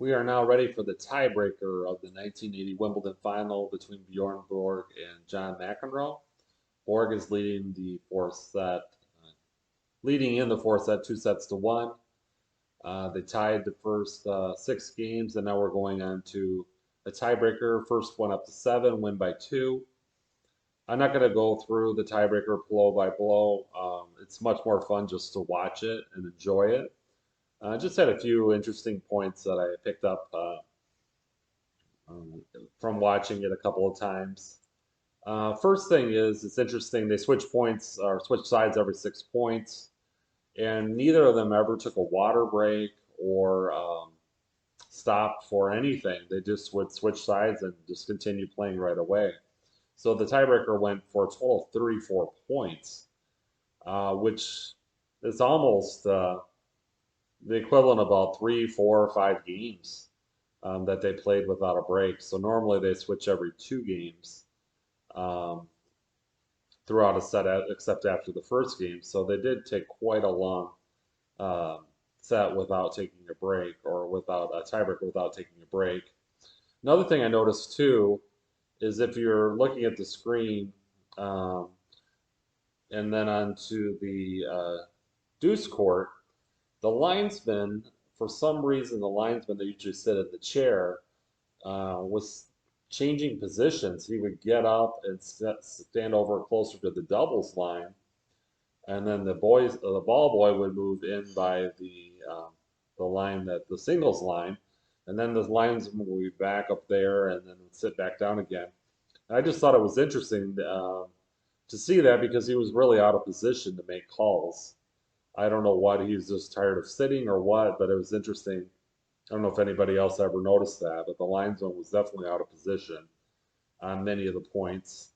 We are now ready for the tiebreaker of the 1980 Wimbledon Final between Bjorn Borg and John McEnroe. Borg is leading in the fourth set, 2-1. They tied the first 6 games, and now we're going on to a tiebreaker. First one up to 7, win by 2. I'm not going to go through the tiebreaker blow by blow. It's much more fun just to watch it and enjoy it. Just had a few interesting points that I picked up um, from watching it a couple of times. First thing is, it's interesting. They switch points or switch sides every 6 points, and neither of them ever took a water break or stopped for anything. They just would switch sides and just continue playing right away. So the tiebreaker went for a total of 34 points, which is almost the equivalent of about 3, 4, or 5 games that they played without a break. So normally they switch every 2 games um, throughout a set, except after the first game. So they did take quite a long um set without taking a break or without a tiebreaker without taking a break. Another thing I noticed too is if you're looking at the screen um, and then onto the deuce court, the linesman, for some reason, the linesman that usually sit in the chair was changing positions. He would get up and stand over closer to the doubles line, and then the ball boy would move in by the line that the singles line, and then the linesman would be back up there and then would sit back down again. I just thought it was interesting to see that because he was really out of position to make calls. I don't know what he's just tired of sitting or what, but it was interesting. I don't know if anybody else ever noticed that, but the linesman was definitely out of position on many of the points.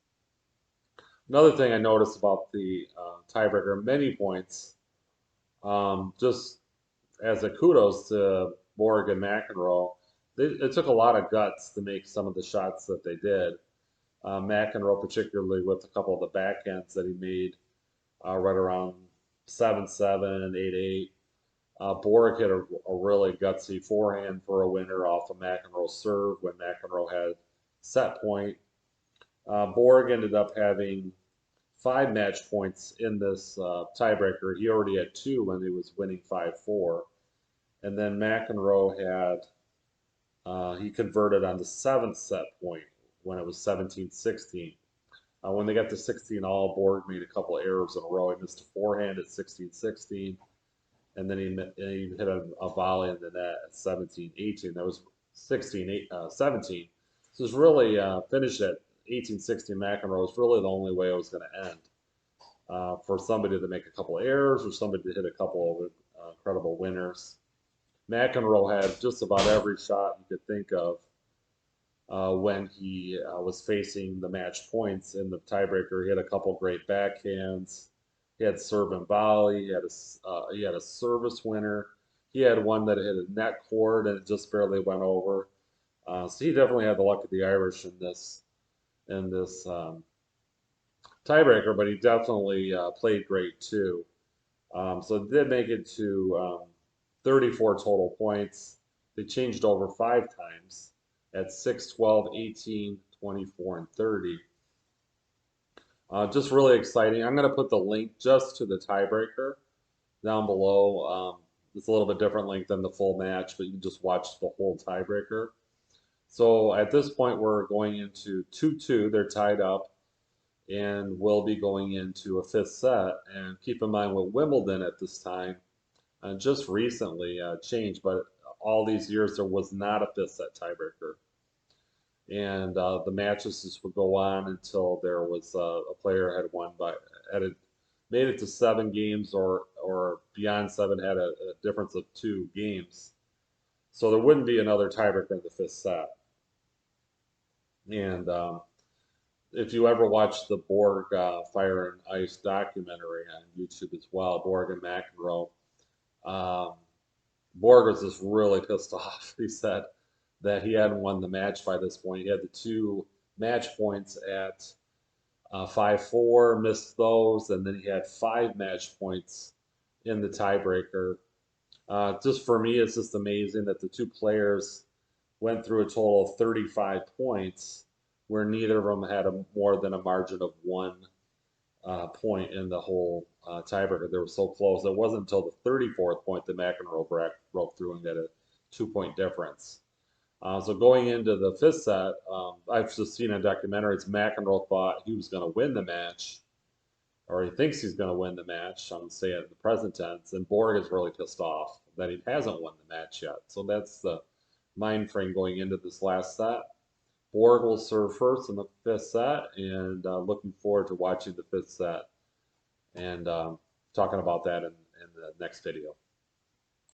Another thing I noticed about the tiebreaker, many points, just as a kudos to Borg and McEnroe, it took a lot of guts to make some of the shots that they did. McEnroe, particularly with a couple of the backhands that he made right around 7-7 and 8-8. Borg hit a really gutsy forehand for a winner off of McEnroe's serve when McEnroe had set point. Borg ended up having 5 match points in this tiebreaker. He already had 2 when he was winning 5-4. And then McEnroe he converted on the 7th set point when it was 17-16. When they got to 16 all, Borg made a couple of errors in a row. He missed a forehand at 16-16, and then he hit a volley in the net at 17-18. That was 17. So it was really finished at 18-16. McEnroe was really the only way it was going to end. For somebody to make a couple of errors or somebody to hit a couple of incredible winners. McEnroe had just about every shot you could think of when he was facing the match points in the tiebreaker. He had a couple great backhands. He had serve and volley. He had a service winner. He had one that hit a net cord and it just barely went over. So he definitely had the luck of the Irish in this tiebreaker, but he definitely played great too. So it did make it to 34 total points. They changed over 5 times at 6, 12, 18, 24, and 30. Just really exciting. I'm going to put the link just to the tiebreaker down below. It's a little bit different link than the full match, but you can just watch the whole tiebreaker. So at this point, we're going into 2-2. They're tied up, and we'll be going into a 5th set. And keep in mind with Wimbledon at this time, just recently changed, but all these years there was not a 5th set tiebreaker. And the matches just would go on until there was a player had made it to 7 games or beyond 7 had a difference of 2 games. So there wouldn't be another tiebreaker in the 5th set. And if you ever watch the Borg Fire and Ice documentary on YouTube as well, Borg and McEnroe, um, Borg was just really pissed off. He said that he hadn't won the match by this point. He had the 2 match points at 5-4, missed those, and then he had 5 match points in the tiebreaker. Just for me, it's just amazing that the two players went through a total of 35 points, where neither of them had more than a margin of 1 point in the whole tiebreaker. They were so close. It wasn't until the 34th point that McEnroe broke through and got a 2 point difference. So going into the fifth set, I've just seen in documentaries, McEnroe thought he was going to win the match, or he thinks he's going to win the match. I'm say it in the present tense, and Borg is really pissed off that he hasn't won the match yet. So that's the mind frame going into this last set. Borg will serve first in the fifth set, and looking forward to watching the fifth set and talking about that in the next video.